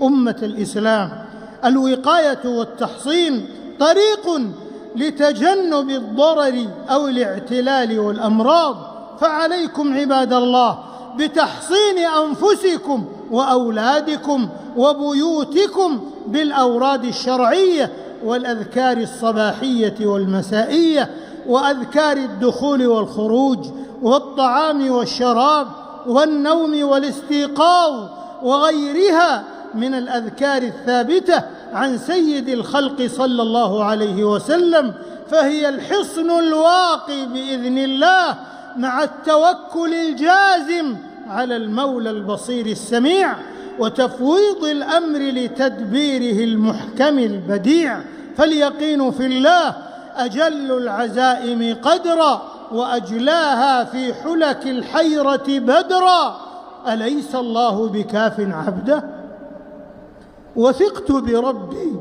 أمة الإسلام. الوقاية والتحصين طريق لتجنب الضرر أو الاعتلال والأمراض، فعليكم عباد الله بتحصين أنفسكم وأولادكم وبيوتكم بالأوراد الشرعية والأذكار الصباحية والمسائية وأذكار الدخول والخروج والطعام والشراب والنوم والاستيقاظ وغيرها من الأذكار الثابتة عن سيد الخلق صلى الله عليه وسلم، فهي الحصن الواقي بإذن الله مع التوكل الجازم على المولى البصير السميع وتفويض الأمر لتدبيره المحكم البديع. فاليقين في الله أجل العزائم قدرا وأجلاها في حلك الحيرة بدرا. أليس الله بكاف عبده؟ وثقت بربي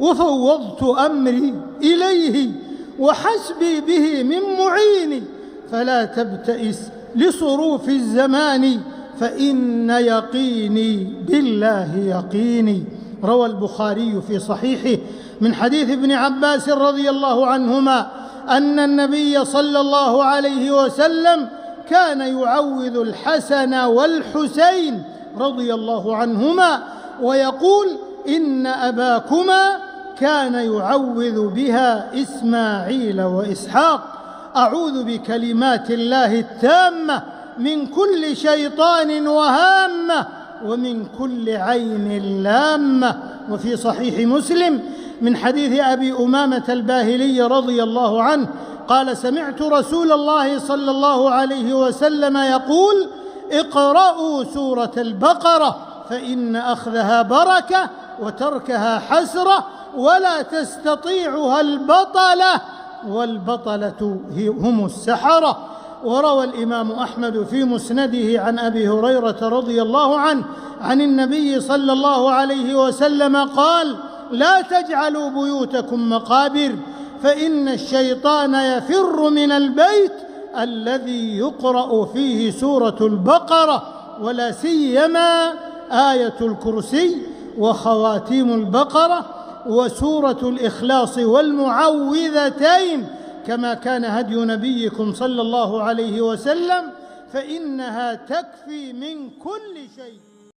وفوضت أمري إليه وحسبي به من معيني، فلا تبتئس لصروف الزمان فإن يقيني بالله يقيني. روى البخاري في صحيحه من حديث ابن عباس رضي الله عنهما أن النبي صلى الله عليه وسلم كان يعوذ الحسن والحسين رضي الله عنهما ويقول: إن أباكما كان يعوذ بها إسماعيل وإسحاق. أعوذ بكلمات الله التامة من كل شيطان وهامة ومن كل عين لامة. وفي صحيح مسلم من حديث أبي أمامة الباهلي رضي الله عنه قال: سمعت رسول الله صلى الله عليه وسلم يقول: اقرأوا سورة البقرة فإن أخذها بركة وتركها حسرة ولا تستطيعها البطلة والبطلة هم السحرة. وروى الإمام أحمد في مسنده عن أبي هريرة رضي الله عنه عن النبي صلى الله عليه وسلم قال: لا تجعلوا بيوتكم مقابر فإن الشيطان يفر من البيت الذي يقرأ فيه سورة البقرة، ولا سيما آية الكرسي وخواتيم البقرة وسورة الإخلاص والمعوذتين كما كان هدي نبيكم صلى الله عليه وسلم، فإنها تكفي من كل شيء.